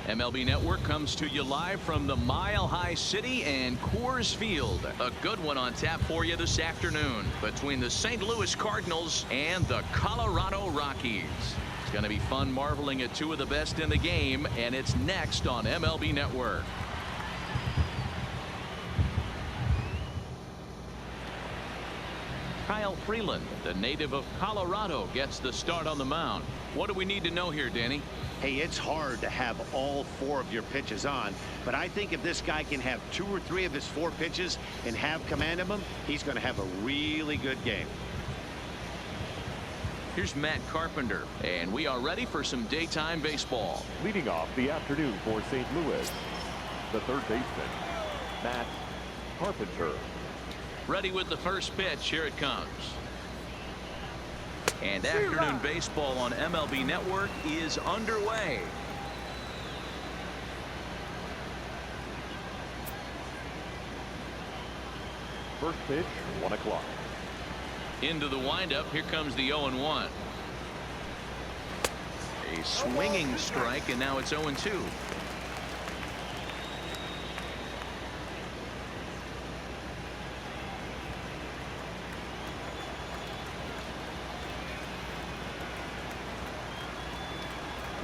MLB Network comes to you live from the Mile High City and Coors Field. A good one on tap for you this afternoon between the St. Louis Cardinals and the Colorado Rockies. It's going to be fun marveling at two of the best in the game, and it's next on MLB Network. Kyle Freeland, the native of Colorado, gets the start on the mound. What do we need to know here, Danny? Hey, it's hard to have all 4 of your pitches on, but I think if this guy can have 2 or 3 of his 4 pitches and have command of them, he's going to have a really good game. Here's Matt Carpenter, and we are ready for some daytime baseball. Leading off the afternoon for St. Louis, the third baseman, Matt Carpenter. Ready with the first pitch. Here it comes. And afternoon baseball on MLB Network is underway. First pitch, 1 o'clock. Into the windup. Here comes the 0-1. A swinging strike, and now it's 0-2.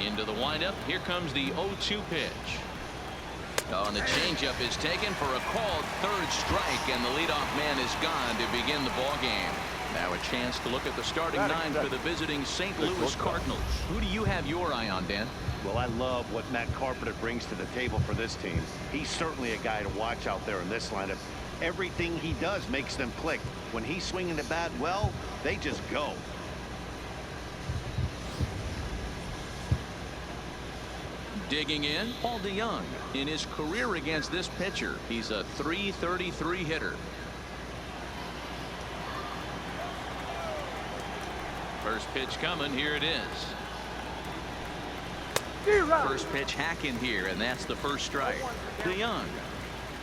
Into the windup. Here comes the 0-2 pitch. Oh, and the changeup is taken for a called third strike, and the leadoff man is gone to begin the ball game. Now a chance to look at the starting 9 for the visiting St. Louis Cardinals. Who do you have your eye on, Dan? Well, I love what Matt Carpenter brings to the table for this team. He's certainly a guy to watch out there in this lineup. Everything he does makes them click. When he's swinging the bat well, they just go. Digging in, Paul DeYoung. In his career against this pitcher, he's a .333 hitter. First pitch coming. Here it is. First pitch hacking here, and that's the first strike. DeYoung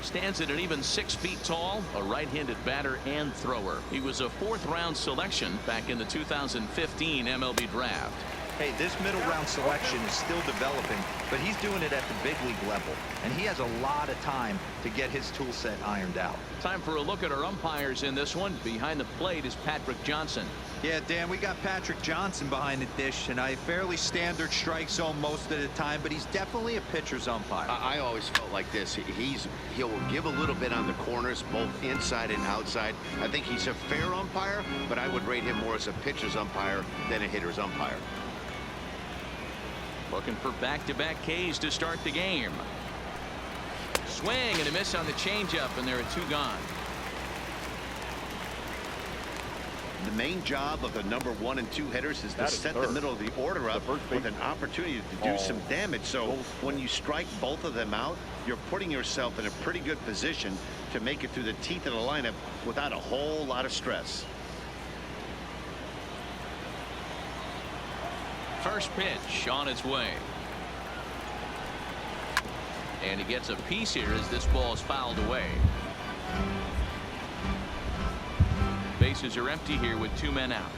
stands at an even 6 feet tall, a right-handed batter and thrower. He was a 4th-round selection back in the 2015 MLB draft. Hey, this middle round selection is still developing, but he's doing it at the big league level, and he has a lot of time to get his tool set ironed out. Time for a look at our umpires in this one. Behind the plate is Patrick Johnson. Yeah, Dan, we got Patrick Johnson behind the dish, and a fairly standard strike zone most of the time, but he's definitely a pitcher's umpire. I always felt like this. He'll give a little bit on the corners, both inside and outside. I think he's a fair umpire, but I would rate him more as a pitcher's umpire than a hitter's umpire. Looking for back-to-back Ks to start the game. Swing and a miss on the changeup, and there are 2 gone. The main job of the number 1 and 2 hitters is to set the middle of the order up with an opportunity to do some damage. So when you strike both of them out, you're putting yourself in a pretty good position to make it through the teeth of the lineup without a whole lot of stress. First pitch on its way. And he gets a piece here as this ball is fouled away. Bases are empty here with 2 men out.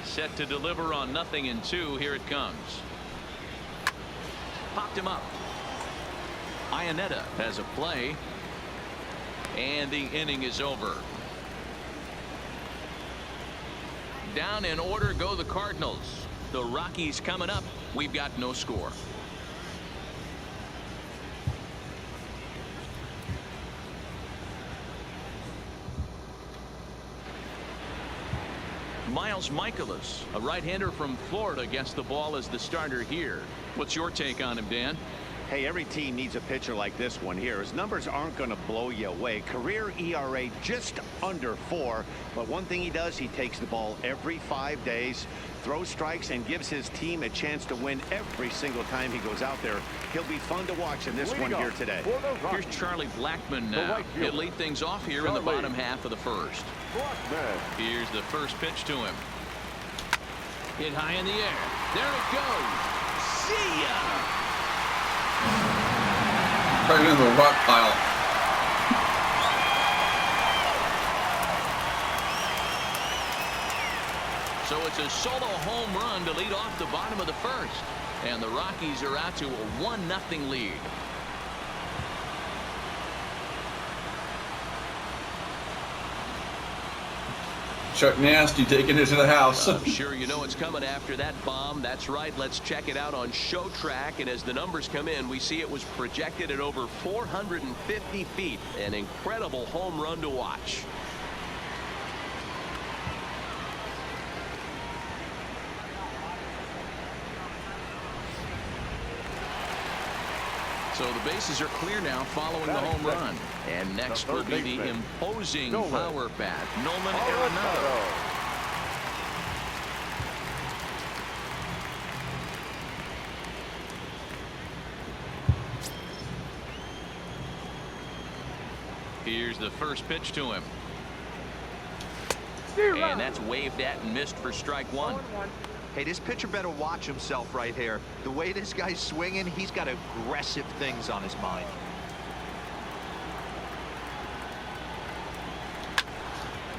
Set to deliver on 0-2. Here it comes. Popped him up. Ionetta has a play, and the inning is over. Down in order go the Cardinals. The Rockies coming up. We've got no score. Miles Michaelis, a right-hander from Florida, gets the ball as the starter here. What's your take on him, Dan? Hey, every team needs a pitcher like this one here. His numbers aren't going to blow you away. Career ERA just under 4. But one thing he does, he takes the ball every 5 days, throws strikes, and gives his team a chance to win every single time he goes out there. He'll be fun to watch in this one here today. Here's Charlie Blackmon now. He'll lead things off here in the bottom half of the first. Here's the first pitch to him. Hit high in the air. There it goes. See ya! Right into the rock pile. So it's a solo home run to lead off the bottom of the first. And the Rockies are out to a 1-0 lead. Chuck Nasty taking it to the house. I'm sure you know what's coming after that bomb. That's right. Let's check it out on Show Track. And as the numbers come in, we see it was projected at over 450 feet. An incredible home run to watch. So the bases are clear now following the home run. And next will be the imposing power bat, Nolan Arenado. Here's the first pitch to him. And that's waved at and missed for strike one. Hey, this pitcher better watch himself right here. The way this guy's swinging, he's got aggressive things on his mind.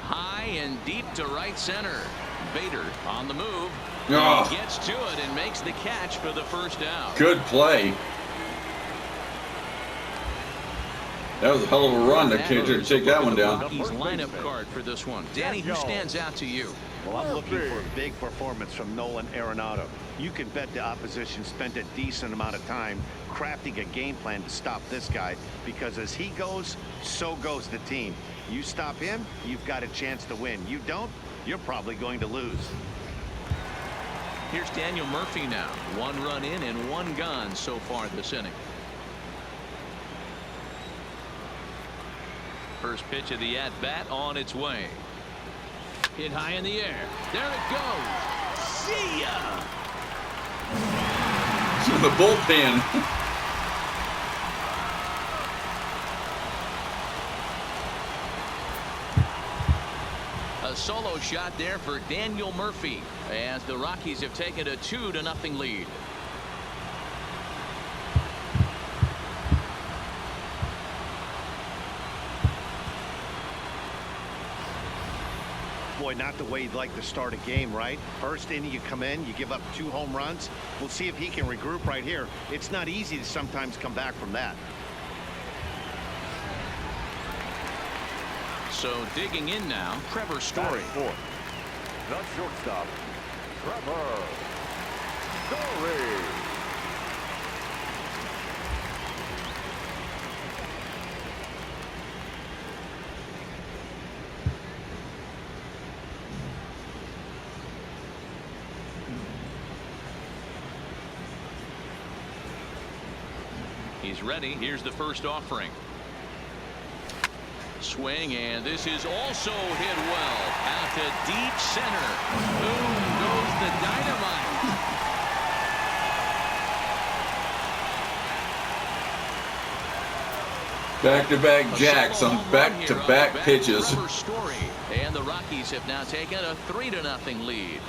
High and deep to right center. Bader on the move. Oh. He gets to it and makes the catch for the first out. Good play. That was a hell of a run to take that one down. Rockies lineup card for this one. Danny, who stands out to you? Well, I'm looking for a big performance from Nolan Arenado. You can bet the opposition spent a decent amount of time crafting a game plan to stop this guy, because as he goes, so goes the team. You stop him, you've got a chance to win. You don't, you're probably going to lose. Here's Daniel Murphy now. 1 run in and 1 gone so far this inning. First pitch of the at-bat on its way. Hit high in the air. There it goes. See ya. It's in the bullpen. A solo shot there for Daniel Murphy as the Rockies have taken a 2-0 lead. Boy, not the way you'd like to start a game, right? First inning, you come in, you give up 2 home runs. We'll see if he can regroup right here. It's not easy to sometimes come back from that. So digging in now, Trevor Story. The shortstop, Trevor Story. He's ready. Here's the first offering. Swing, and this is also hit well out to deep center. Boom goes the dynamite. Back-to-back jacks on back-to-back pitches. Trevor Story, and the Rockies have now taken a 3-0 lead.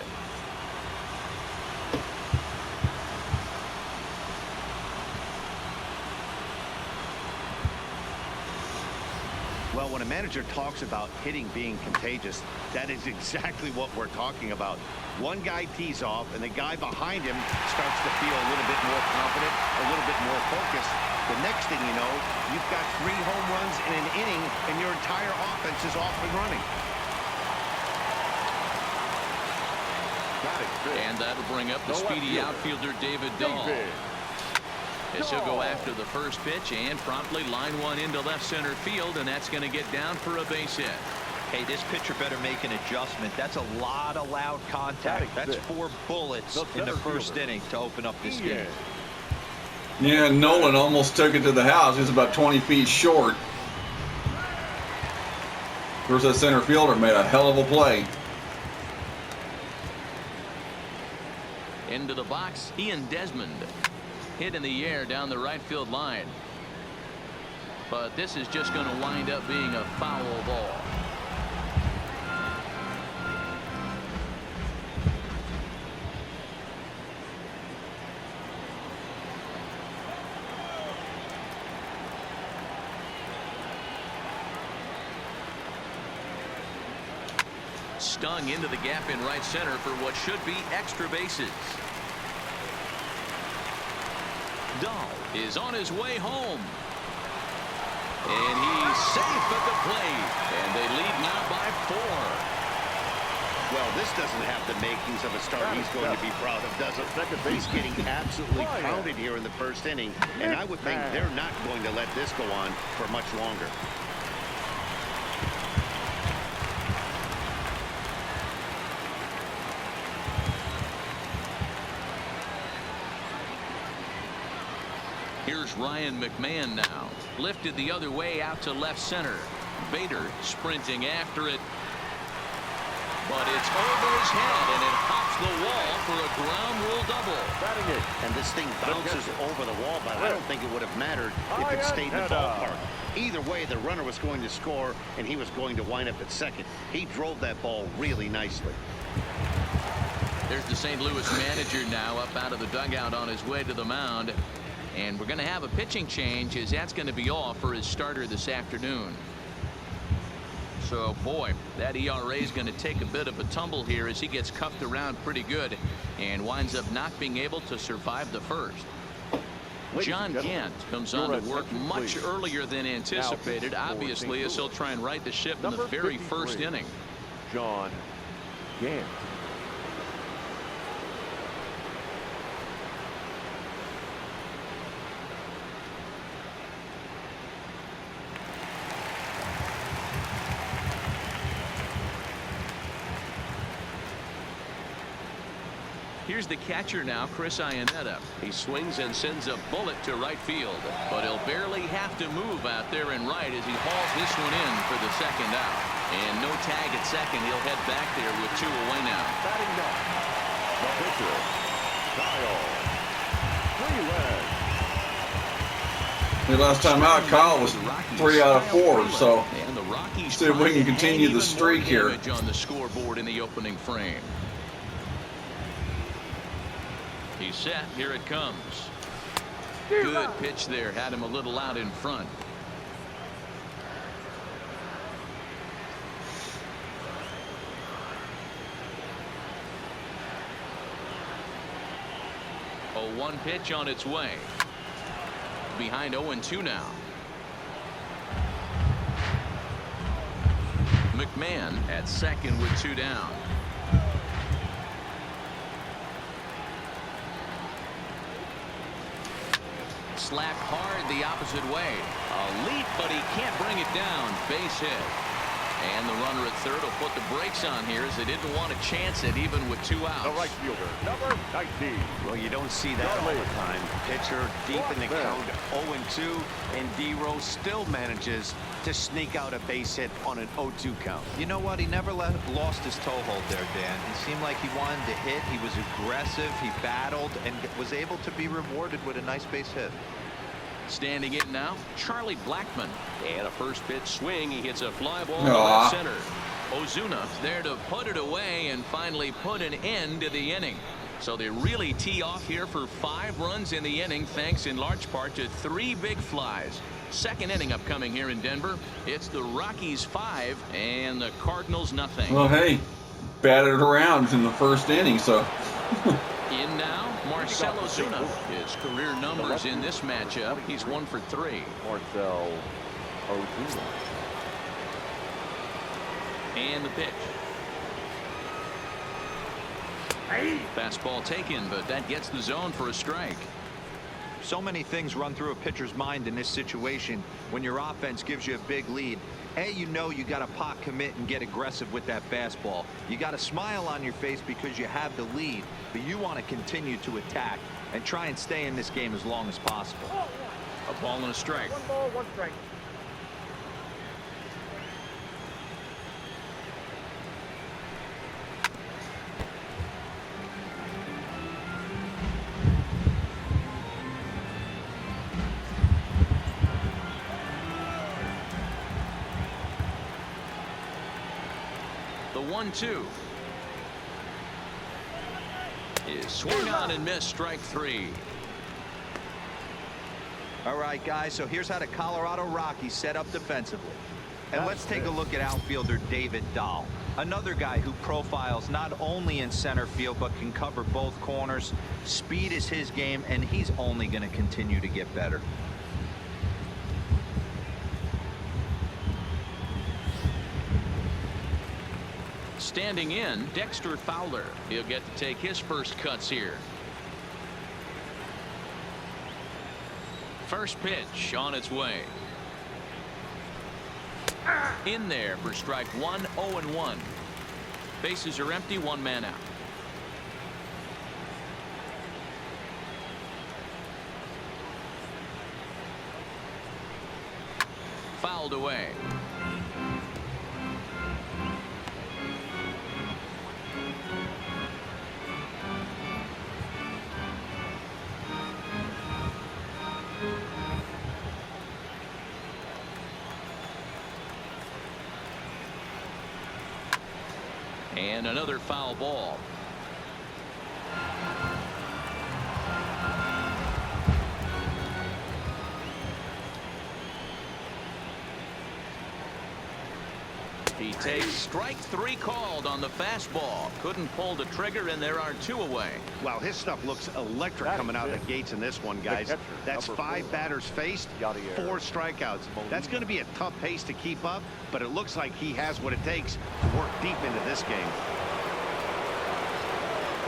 Well, when a manager talks about hitting being contagious, that is exactly what we're talking about. One guy tees off, and the guy behind him starts to feel a little bit more confident, a little bit more focused. The next thing you know, you've got 3 home runs in an inning, and your entire offense is off and running. And that'll bring up the speedy outfielder David Dahl. As he'll go after the first pitch and promptly line one into left center field, and that's going to get down for a base hit. Hey, this pitcher better make an adjustment. That's a lot of loud contact. That's 4 bullets in the first inning to open up this game. Yeah, Nolan almost took it to the house. He was about 20 feet short. Of course, that center fielder made a hell of a play. Into the box, Ian Desmond. Hit in the air down the right field line. But this is just going to wind up being a foul ball. stung into the gap in right center for what should be extra bases. Dahl is on his way home. And he's safe at the plate. And they lead now by 4. Well, this doesn't have the makings of a start he's going to be proud of, does it? He's getting absolutely pounded here in the first inning, and I would think they're not going to let this go on for much longer. Here's Ryan McMahon now. Lifted the other way out to left center. Bader sprinting after it. But it's over his head, and it hops the wall for a ground rule double. And this thing bounces over the wall, but I don't think it would have mattered if it stayed in the ballpark. Either way, the runner was going to score, and he was going to wind up at second. He drove that ball really nicely. There's the St. Louis manager now up out of the dugout on his way to the mound. And we're going to have a pitching change, as that's going to be off for his starter this afternoon. So, boy, that ERA is going to take a bit of a tumble here as he gets cuffed around pretty good and winds up not being able to survive the first. John Gant comes on to work much earlier than anticipated, obviously, as he'll try and right the ship in the very first inning. John Gant. Here's the catcher now, Chris Iannetta. He swings and sends a bullet to right field, but he'll barely have to move out there in right as he hauls this one in for the second out. And no tag at second. He'll head back there with 2 away now. Batting down, the pitcher, Kyle Freeland. The last time out, Kyle was 3 out of 4, so and the Rockies see if we can continue the streak here. On the scoreboard in the opening frame. He's set. Here it comes. Good pitch there. Had him a little out in front. A 1 pitch on its way. Behind 0-2 now. McMahon at second with 2 down. Slapped hard the opposite way. A leap, but he can't bring it down. Base hit. And the runner at third will put the brakes on here as they didn't want to chance it even with 2 outs. The right fielder, number 19. Well, you don't see that all the time. Pitcher deep in the count, 0-2, and D-Rose still manages to sneak out a base hit on an 0-2 count. You know what? He never lost his toehold there, Dan. He seemed like he wanted to hit. He was aggressive. He battled and was able to be rewarded with a nice base hit. Standing in now, Charlie Blackmon. And a first pitch swing. He hits a fly ball to left center. Ozuna there to put it away and finally put an end to the inning. So they really tee off here for 5 runs in the inning, thanks in large part to 3 big flies. Second inning upcoming here in Denver. It's the Rockies 5 and the Cardinals nothing. Well, hey, batted around in the first inning, so. In now, Marcell Ozuna. His career numbers in this matchup, he's 1 for 3. Marcell Ozuna. And the pitch. Fastball taken, but that gets the zone for a strike. So many things run through a pitcher's mind in this situation when your offense gives you a big lead. A, you know you got to pot commit and get aggressive with that fastball. You got a smile on your face because you have the lead, but you want to continue to attack and try and stay in this game as long as possible. A ball and a strike. 1 ball, 1 strike. The 1-2 is swung on and missed. Strike 3. All right, guys, so here's how the Colorado Rockies set up defensively. And let's take a look at outfielder David Dahl. Another guy who profiles not only in center field but can cover both corners. Speed is his game, and he's only going to continue to get better. Standing in, Dexter Fowler. He'll get to take his first cuts here. First pitch on its way. In there for strike one, 0-1. Bases are empty, one man out. Fouled away. And another foul ball. He takes strike three called on the fastball. Couldn't pull the trigger, and there are two away. Wow, his stuff looks electric coming out of the gates in this one, guys. That's 5 batters faced, 4 strikeouts. That's going to be a tough pace to keep up, but it looks like he has what it takes to work deep into this game.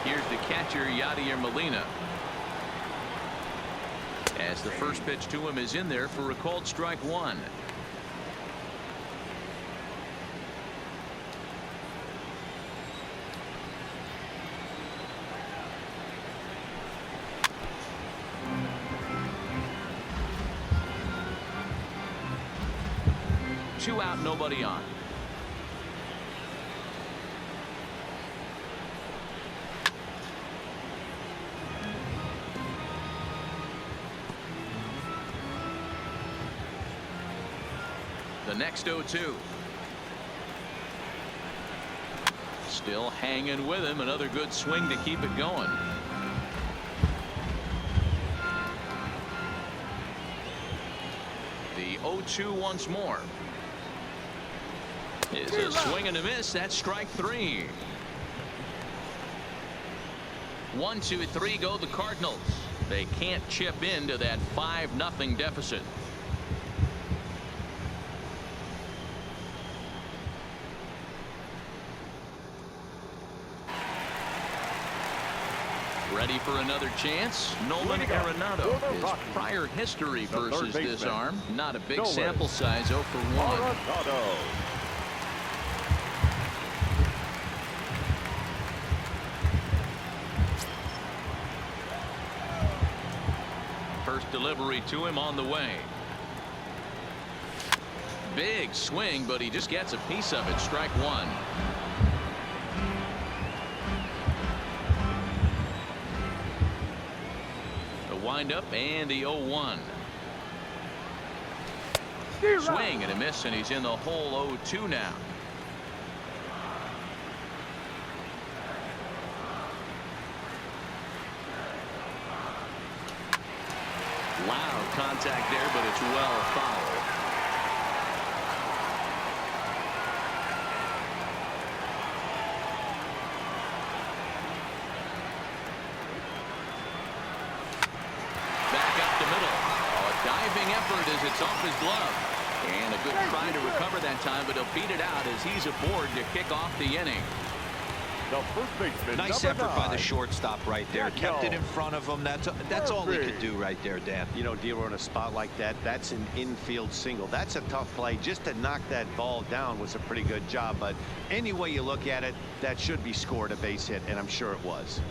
Here's the catcher, Yadier Molina. As the first pitch to him is in there for a called strike one. Two out, nobody on. The next 0-2. Still hanging with him. Another good swing to keep it going. The 0-2 once more. Is a swing and a miss. That's strike three. 1, 2, 3 go the Cardinals. They can't chip into that 5-0 deficit. Ready for another chance? Nolan Arenado. His prior history versus this arm. Not a big sample size. 0 for 1. First delivery to him on the way. Big swing, but he just gets a piece of it. Strike one. The windup and the 0-1. Swing and a miss, and he's in the hole. 0-2 now. Loud contact there, but it's well fouled. Back up the middle. A diving effort as it's off his glove. And a good try to recover that time, but he'll beat it out as he's aboard to kick off the inning. The first baseman, nice effort by the shortstop right there. Kept it in front of him. That's all he could do right there, Dan. You know, Dero, in a spot like that, that's an infield single. That's a tough play. Just to knock that ball down was a pretty good job. But any way you look at it, that should be scored a base hit, and I'm sure it was.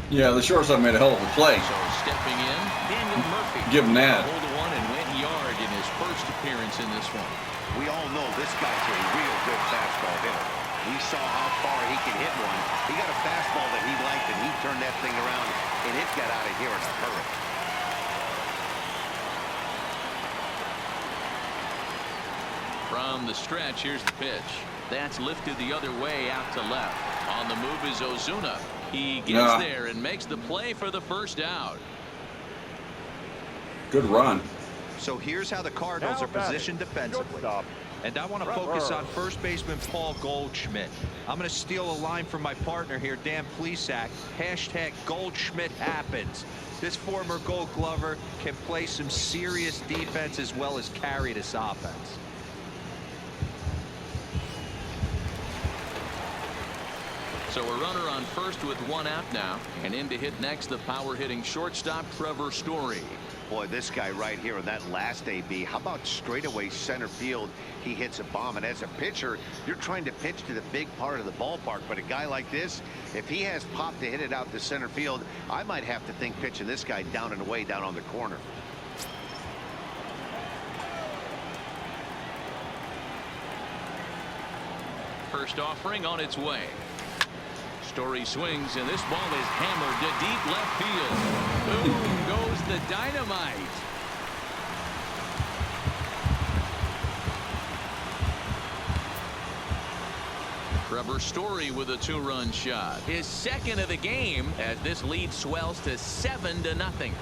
Yeah, the shortstop made a hell of a play. So stepping in, Daniel Murphy. Give him that. Hold of one and went yard in his first appearance in this one. We all know this guy's a real good fastball hitter. We saw how far he can hit one. He got a fastball that he liked, and he turned that thing around, and it got out of here in a hurry. From the stretch, here's the pitch. That's lifted the other way out to left. On the move is Ozuna. He gets there and makes the play for the first out. Good run. So here's how the Cardinals are positioned defensively. And I want to focus on first baseman Paul Goldschmidt. I'm going to steal a line from my partner here, Dan Plesac. Hashtag Goldschmidt happens. This former Gold Glover can play some serious defense as well as carry this offense. So a runner on first with one out now, and in to hit next the power hitting shortstop Trevor Story. Boy, this guy right here in that last AB, how about straightaway center field? He hits a bomb, and as a pitcher, you're trying to pitch to the big part of the ballpark, but a guy like this, if he has pop to hit it out to center field, I might have to think pitching this guy down and away down on the corner. First offering on its way. Story swings, and this ball is hammered to deep left field. Boom goes the dynamite. Trevor Story with a two-run shot. His second of the game as this lead swells to 7-0.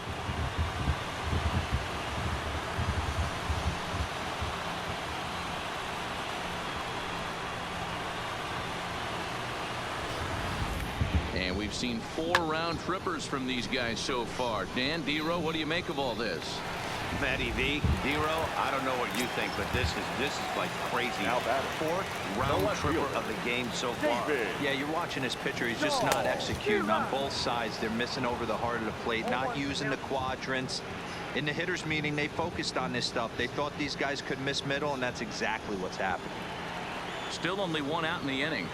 And we've seen 4 round trippers from these guys so far. Dan, D-Row, what do you make of all this? Matty V, D-Row, I don't know what you think, but this is like crazy. Now batting. 4th round tripper of the game so far. Yeah, you're watching this pitcher. He's just not executing on both sides. They're missing over the heart of the plate, not using the quadrants. In the hitters meeting, they focused on this stuff. They thought these guys could miss middle, and that's exactly what's happening. Still only 1 out in the inning.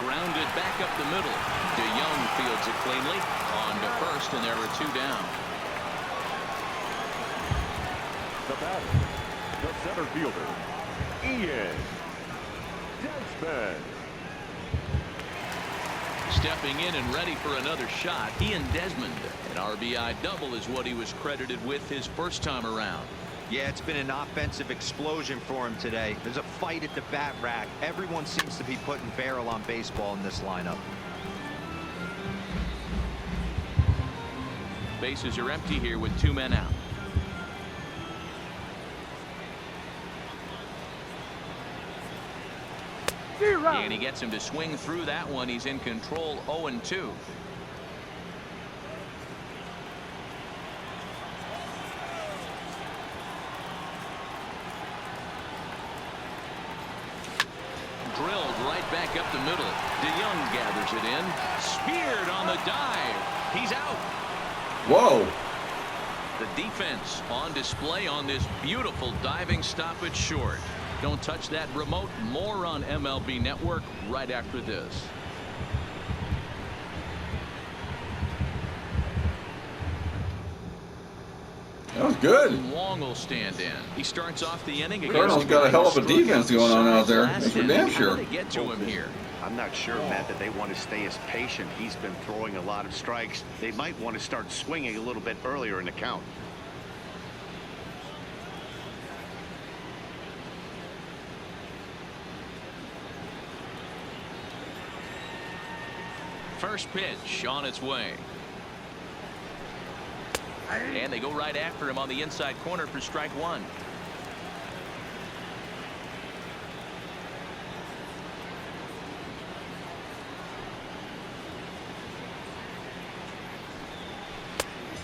Grounded back up the middle. DeYoung fields it cleanly. On to first, and there are 2 down. The batter, the center fielder, Ian Desmond. Stepping in and ready for another shot, Ian Desmond. An RBI double is what he was credited with his first time around. Yeah, it's been an offensive explosion for him today. There's a fight at the bat rack. Everyone seems to be putting barrel on baseball in this lineup. Bases are empty here with 2 men out. And he gets him to swing through that one. He's in control, 0-2. Drilled right back up the middle. DeYoung gathers it in. Speared on the dive. He's out. Whoa. The defense on display on this beautiful diving stop at short. Don't touch that remote. More on MLB Network right after this. That was good. Wong will stand in. He starts off the inning. Cardinals got a hell of a defense going on out there. That's for damn sure. How do they get to him here? I'm not sure, Matt, that they want to stay as patient. He's been throwing a lot of strikes. They might want to start swinging a little bit earlier in the count. First pitch on its way. And they go right after him on the inside corner for strike 1.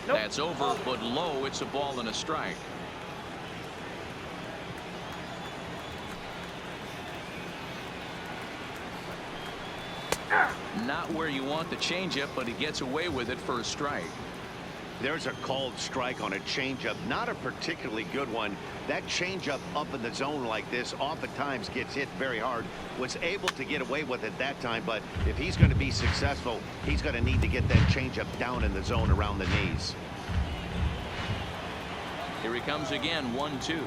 That's over, but low. It's a ball and a strike. Not where you want the changeup, but he gets away with it for a strike. There's a called strike on a changeup, not a particularly good one. That changeup up in the zone like this oftentimes gets hit very hard. Was able to get away with it that time, but if he's going to be successful, he's going to need to get that changeup down in the zone around the knees. Here he comes again, 1-2.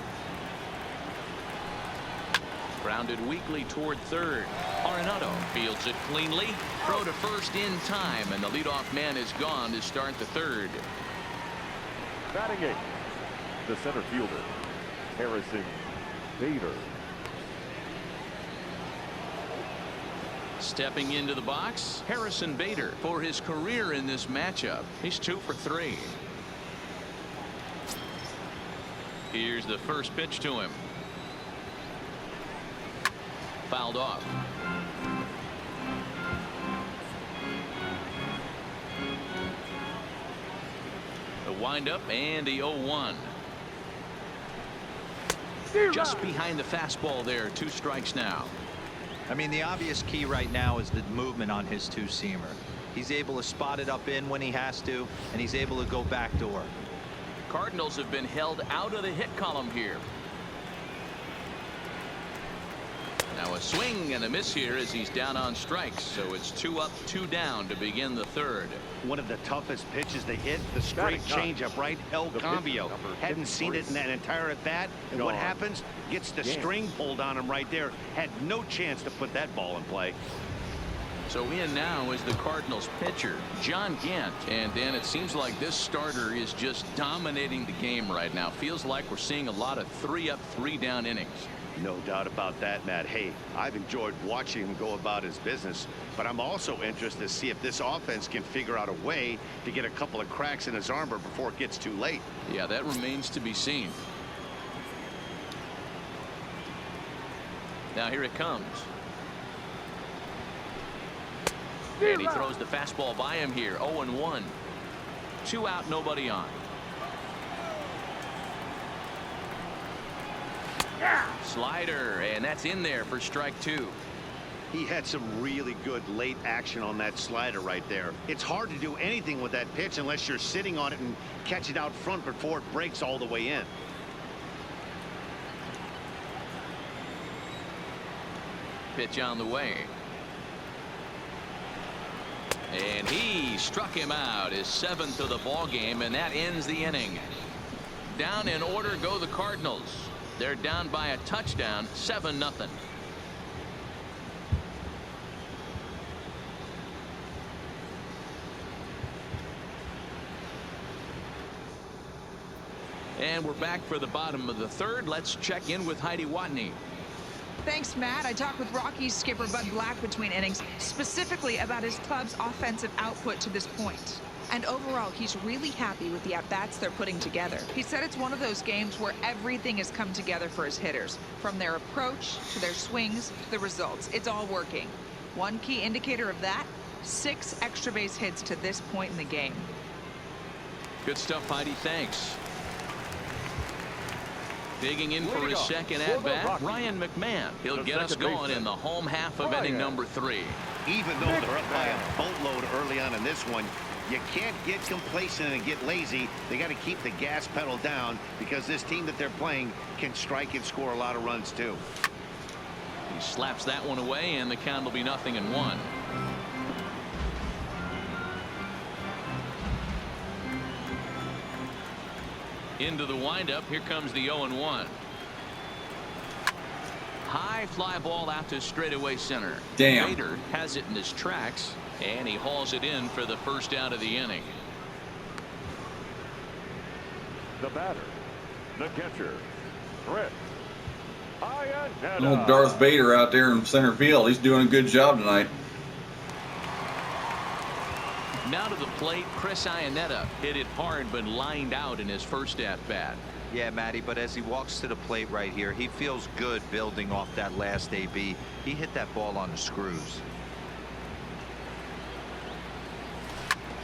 Grounded weakly toward third. Arenado fields it cleanly. Throw to first in time, and the leadoff man is gone to start the third. Batting 8th, the center fielder, Harrison Bader. Stepping into the box, Harrison Bader. For his career in this matchup, he's 2 for 3. Here's the first pitch to him. Fouled off. The windup and the 0-1. Just behind the fastball there. 2 strikes now. I mean, the obvious key right now is the movement on his two-seamer. He's able to spot it up in when he has to, and he's able to go backdoor. Cardinals have been held out of the hit column here. Now a swing and a miss here as he's down on strikes. So it's 2 up, 2 down to begin the third. One of the toughest pitches to hit, the straight changeup, right? El Cambio. Hadn't seen it in that entire at bat. And what happens? Gets the string pulled on him right there. Had no chance to put that ball in play. So in now is the Cardinals pitcher, John Gant. And Dan, it seems like this starter is just dominating the game right now. Feels like we're seeing a lot of 3 up, 3 down innings. No doubt about that, Matt. Hey, I've enjoyed watching him go about his business, but I'm also interested to see if this offense can figure out a way to get a couple of cracks in his armor before it gets too late. Yeah, that remains to be seen. Now here it comes. And he throws the fastball by him here. 0-1. 2 out, nobody on. Slider, and that's in there for strike 2. He had some really good late action on that slider right there. It's hard to do anything with that pitch unless you're sitting on it and catch it out front before it breaks all the way in. Pitch on the way. And he struck him out, his 7th of the ball game, and that ends the inning. Down in order go the Cardinals. They're down by a touchdown, 7-0. And we're back for the bottom of the third. Let's check in with Heidi Watney. Thanks, Matt. I talked with Rockies skipper Bud Black between innings, specifically about his club's offensive output to this point. And overall, he's really happy with the at-bats they're putting together. He said it's one of those games where everything has come together for his hitters, from their approach to their swings to the results. It's all working. One key indicator of that, 6 extra base hits to this point in the game. Good stuff, Heidi. Thanks. Digging in for his second at-bat, Ryan McMahon. He'll get us going in the home half of inning number 3. Even though they're up by a boatload early on in this one, you can't get complacent and get lazy. They got to keep the gas pedal down because this team that they're playing can strike and score a lot of runs too. He slaps that one away, and the count will be 0-1. Into the windup. Here comes the 0-1. High fly ball out to straightaway center. Damn. Bader has it in his tracks, and he hauls it in for the first out of the inning. The batter, the catcher, Chris Iannetta. Old Darth Vader out there in center field. He's doing a good job tonight. Now to the plate, Chris Iannetta hit it hard but lined out in his first at-bat. Yeah, Matty, but as he walks to the plate right here, he feels good building off that last AB. He hit that ball on the screws.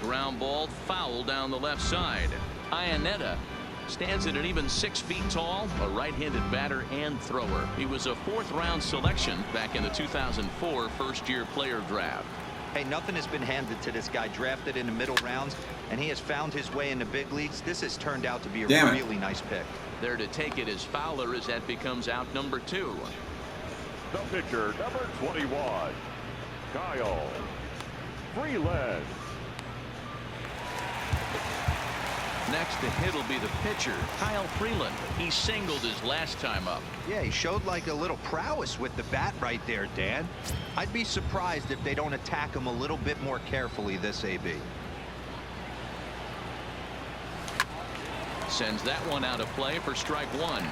Ground ball foul down the left side. Iannetta stands at an even 6 feet tall, a right-handed batter and thrower. He was a 4th-round selection back in the 2004 first-year player draft. Hey, nothing has been handed to this guy, drafted in the middle rounds, and he has found his way in the big leagues. This has turned out to be a really nice pick. There to take it is Fowler as that becomes out number 2. The pitcher, number 21, Kyle Freeland. Next to hit will be the pitcher, Kyle Freeland. He singled his last time up. Yeah, he showed like a little prowess with the bat right there, Dan. I'd be surprised if they don't attack him a little bit more carefully this AB. Sends that one out of play for strike 1.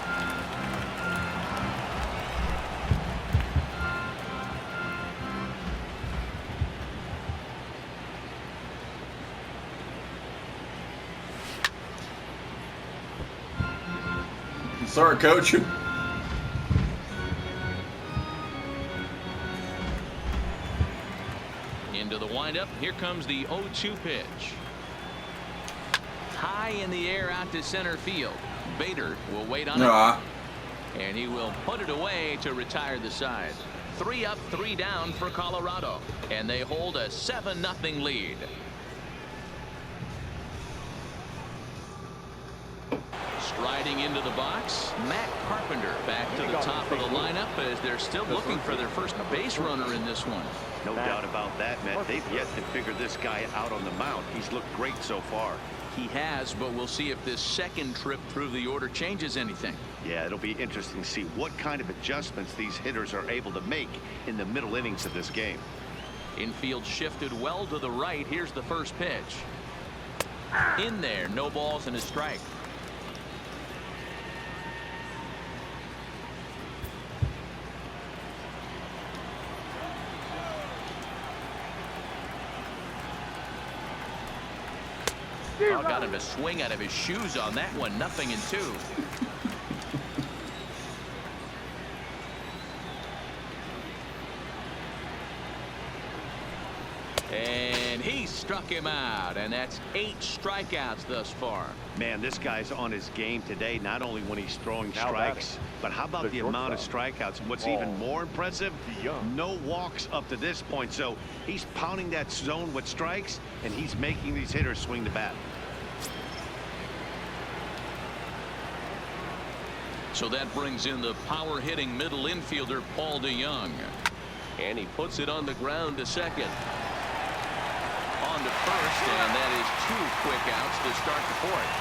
Sorry, coach. Into the windup. Here comes the 0-2 pitch. High in the air out to center field. Bader will wait on it. And he will put it away to retire the side. 3 up, 3 down for Colorado. And they hold a 7-0 lead. Striding into the box, Matt Carpenter back to the top of the lineup as they're still looking for their first base runner in this one. No doubt about that, Matt. They've yet to figure this guy out on the mound. He's looked great so far. He has, but we'll see if this second trip through the order changes anything. Yeah, it'll be interesting to see what kind of adjustments these hitters are able to make in the middle innings of this game. Infield shifted well to the right. Here's the first pitch. In there, no balls and a strike. Oh, got him to swing out of his shoes on that one. 0-2. And he struck him out, and that's 8 strikeouts thus far. Man, this guy's on his game today, not only when he's throwing strikes, but how about the amount of strikeouts? And what's even more impressive, no walks up to this point. So he's pounding that zone with strikes, and he's making these hitters swing the bat. So that brings in the power hitting middle infielder Paul DeYoung. And he puts it on the ground to second. On to first, and that is 2 quick outs to start the 4th.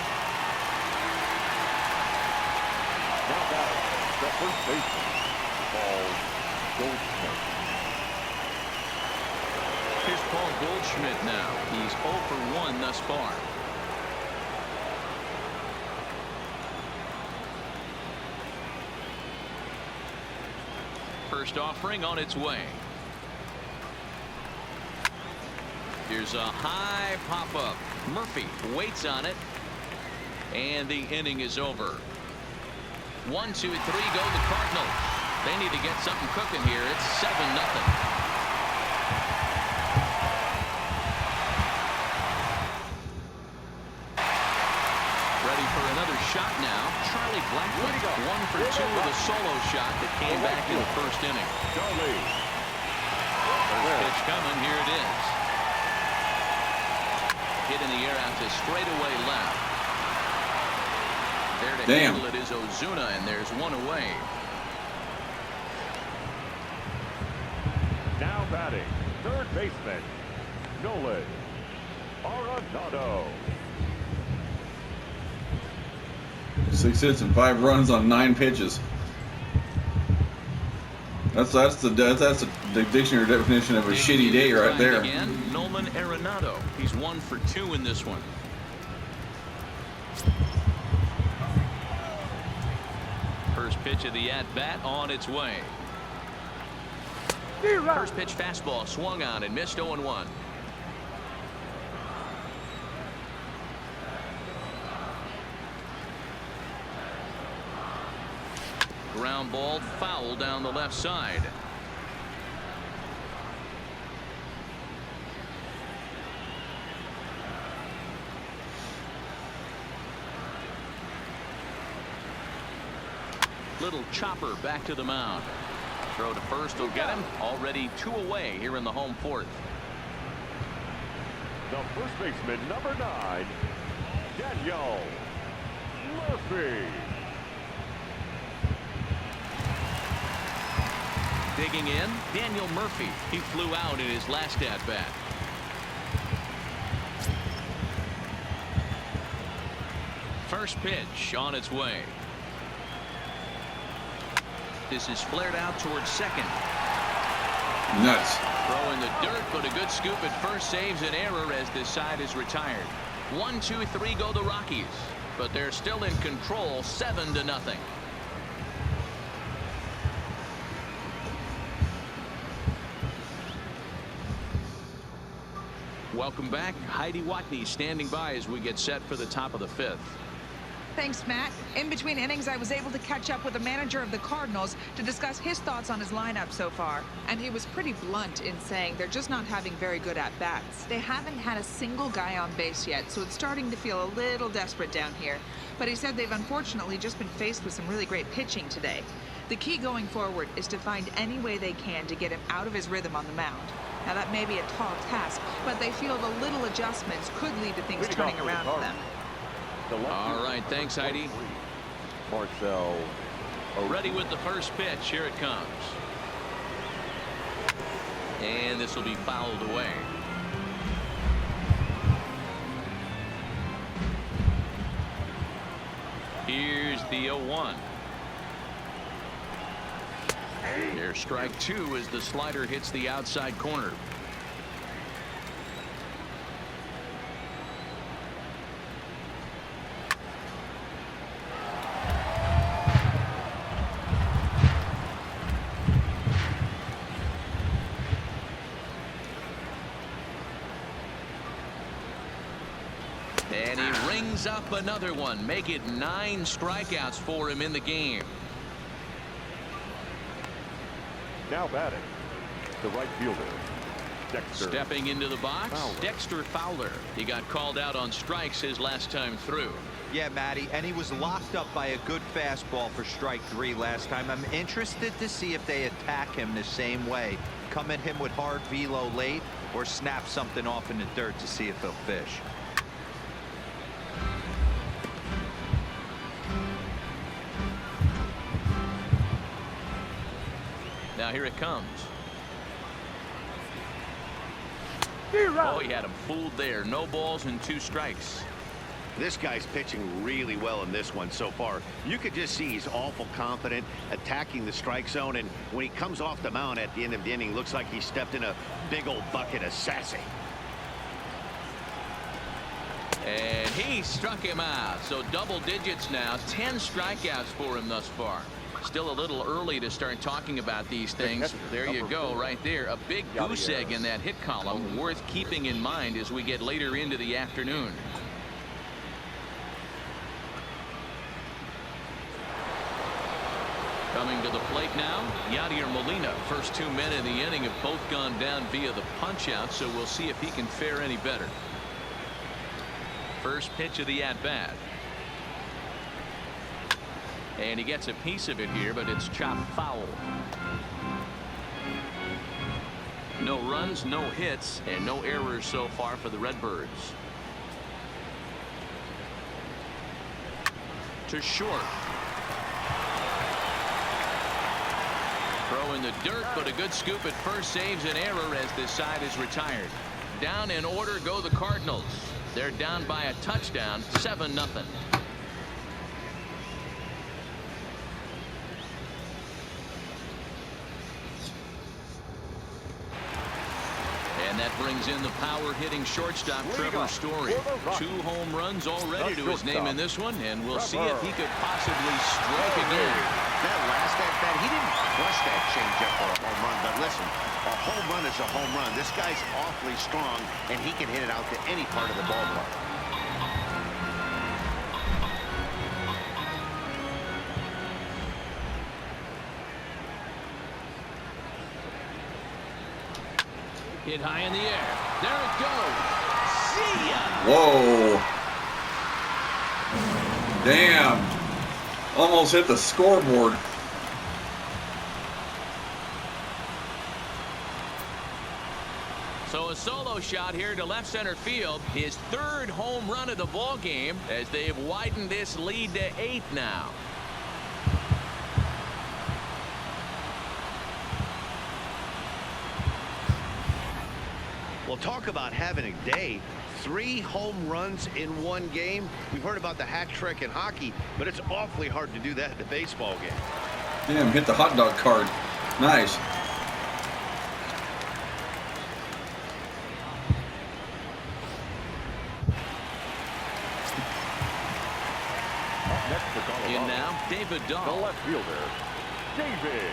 Now batting, the first baseman, Paul Goldschmidt. Here's Paul Goldschmidt now. He's 0 for 1 thus far. First offering on its way. Here's a high pop-up. Murphy waits on it. And the inning is over. 1, 2, 3 go the Cardinals. They need to get something cooking here. It's 7-0. Ready for another shot now. Charlie Blackwood 1 for 2 with a solo shot that came back in the first inning. First pitch coming. Here it is. Hit in the air out to straightaway left. There to handle it is Ozuna, and there's 1 away. Now batting, third baseman, Nolan Arenado. 6 hits and 5 runs on 9 pitches. That's the dictionary definition of a shitty day right there. Again, Nolan Arenado. He's 1 for 2 in this one. First pitch of the at-bat on its way. First pitch fastball swung on and missed. 0-1. Ground ball foul down the left side. Little chopper back to the mound. Throw to first will get him. Already 2 away here in the home 4th. The first baseman, number 9, Daniel Murphy. Digging in, Daniel Murphy. He flew out in his last at-bat. First pitch on its way. This is flared out towards second. Nuts. Throw in the dirt, but a good scoop at first saves an error as this side is retired. 1, 2, 3 go the Rockies, but they're still in control, 7-0. Welcome back. Heidi Watney standing by as we get set for the top of the 5th. Thanks, Matt. In between innings, I was able to catch up with the manager of the Cardinals to discuss his thoughts on his lineup so far. And he was pretty blunt in saying they're just not having very good at-bats. They haven't had a single guy on base yet, so it's starting to feel a little desperate down here. But he said they've unfortunately just been faced with some really great pitching today. The key going forward is to find any way they can to get him out of his rhythm on the mound. Now, that may be a tall task, but they feel the little adjustments could lead to things turning around for them. All right, thanks, Heidi. Marcel. Ready with the first pitch. Here it comes. And this will be fouled away. Here's the 0-1. There's strike two as the slider hits the outside corner. And he rings up another one. Make it 9 strikeouts for him in the game. Now batting, the right fielder, Dexter. Stepping into the box, Fowler. Dexter Fowler. He got called out on strikes his last time through. Yeah, Matty, and he was locked up by a good fastball for strike 3 last time. I'm interested to see if they attack him the same way. Come at him with hard velo late or snap something off in the dirt to see if he'll fish. Now here it comes. Oh, he had him fooled there. No balls and 2 strikes. This guy's pitching really well in this one so far. You could just see he's awful confident attacking the strike zone, and when he comes off the mound at the end of the inning, looks like he stepped in a big old bucket of sassy. And he struck him out. So double digits now. 10 strikeouts for him thus far. Still a little early to start talking about these things. There you go, right there. A big goose egg in that hit column, worth keeping in mind as we get later into the afternoon. Coming to the plate now, Yadier Molina. First 2 men in the inning have both gone down via the punch-out, so we'll see if he can fare any better. First pitch of the at-bat. And he gets a piece of it here, but it's chopped foul. No runs, no hits, and no errors so far for the Redbirds. To short. Throw in the dirt, but a good scoop at first saves an error as this side is retired. Down in order go the Cardinals. They're down by a touchdown, 7-0. And that brings in the power-hitting shortstop Trevor Story. 2 home runs already to his name in this one, and we'll see if he could possibly strike again. That last at-bat, he didn't crush that changeup for a home run, but listen, a home run is a home run. This guy's awfully strong, and he can hit it out to any part of the ballpark. Hit high in the air. There it goes. See ya. Whoa. Damn. Almost hit the scoreboard. So a solo shot here to left center field. His 3rd home run of the ball game as they've widened this lead to 8 now. Well, talk about having a day. 3 home runs in 1 game. We've heard about the hat trick in hockey, but it's awfully hard to do that in a baseball game. Damn, hit the hot dog card. Nice. In now, David The Dahl. left fielder, David.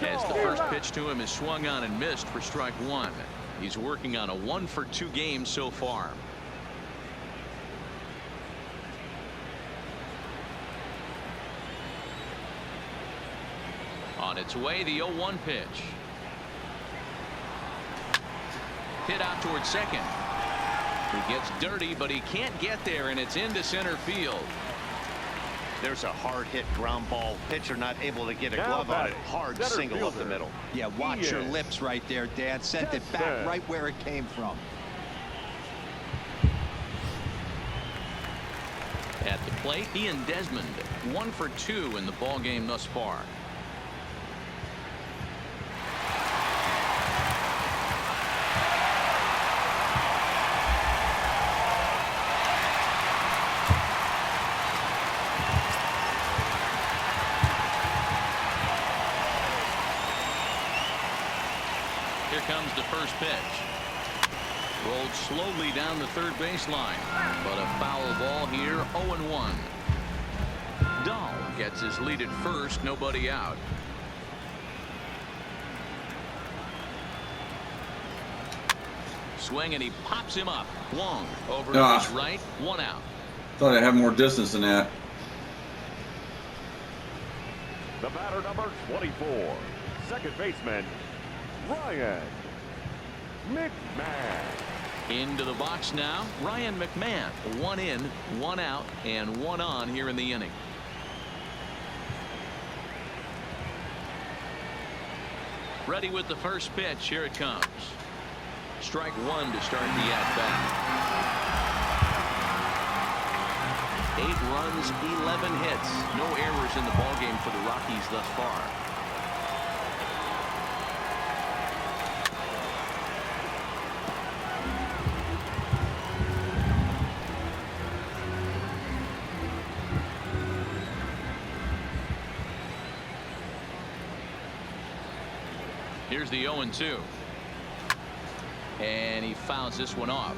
As the first pitch to him is swung on and missed for strike 1. He's working on a 1-for-2 game so far. its way, the 0-1 pitch. Hit out towards second. He gets dirty, but he can't get there, and it's into center field. There's a hard hit ground ball. Pitcher not able to get a glove on it. Hard single up the middle. Yeah, watch your lips right there, Dad. Sent it back right where it came from. At the plate, Ian Desmond, 1 for 2 in the ball game thus far. Here comes the first pitch. Rolled slowly down the third baseline, but a foul ball here. 0-1. Dahl gets his lead at first, nobody out. Swing, and he pops him up. Wong over to his right, 1 out. Thought I'd have more distance than that. The batter, number 24, second baseman, Ryan McMahon. Into the box now, Ryan McMahon. 1 in, 1 out, and 1 on here in the inning. Ready with the first pitch. Here it comes. Strike 1 to start the at-bat. 8 runs, 11 hits. No errors in the ballgame for the Rockies thus far. Here's the 0-2. And he fouls this one off.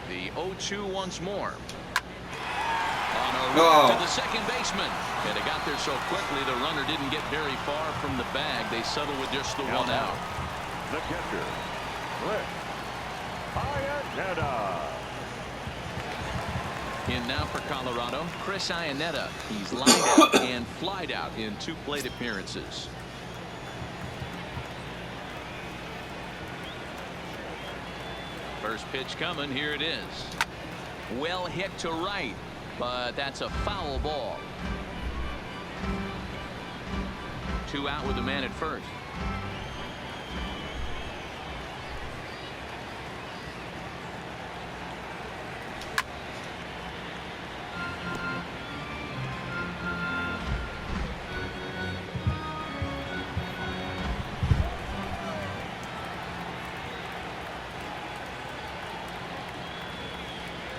The 0-2 once more. On a route to the second baseman. And it got there so quickly the runner didn't get very far from the bag. They settled with just the 1 out. The catcher, Chris Iannetta. In now for Colorado, Chris Iannetta. He's lined out and flied out in 2 plate appearances. First pitch coming. Here it is. Well hit to right, but that's a foul ball. 2 out with the man at first.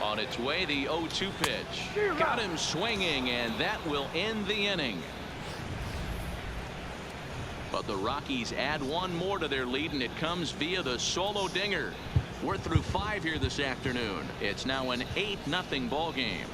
On its way, the 0-2 pitch. Got him swinging, and that will end the inning. But the Rockies add 1 more to their lead, and it comes via the solo dinger. We're through 5 here this afternoon. It's now an 8-0 ball game.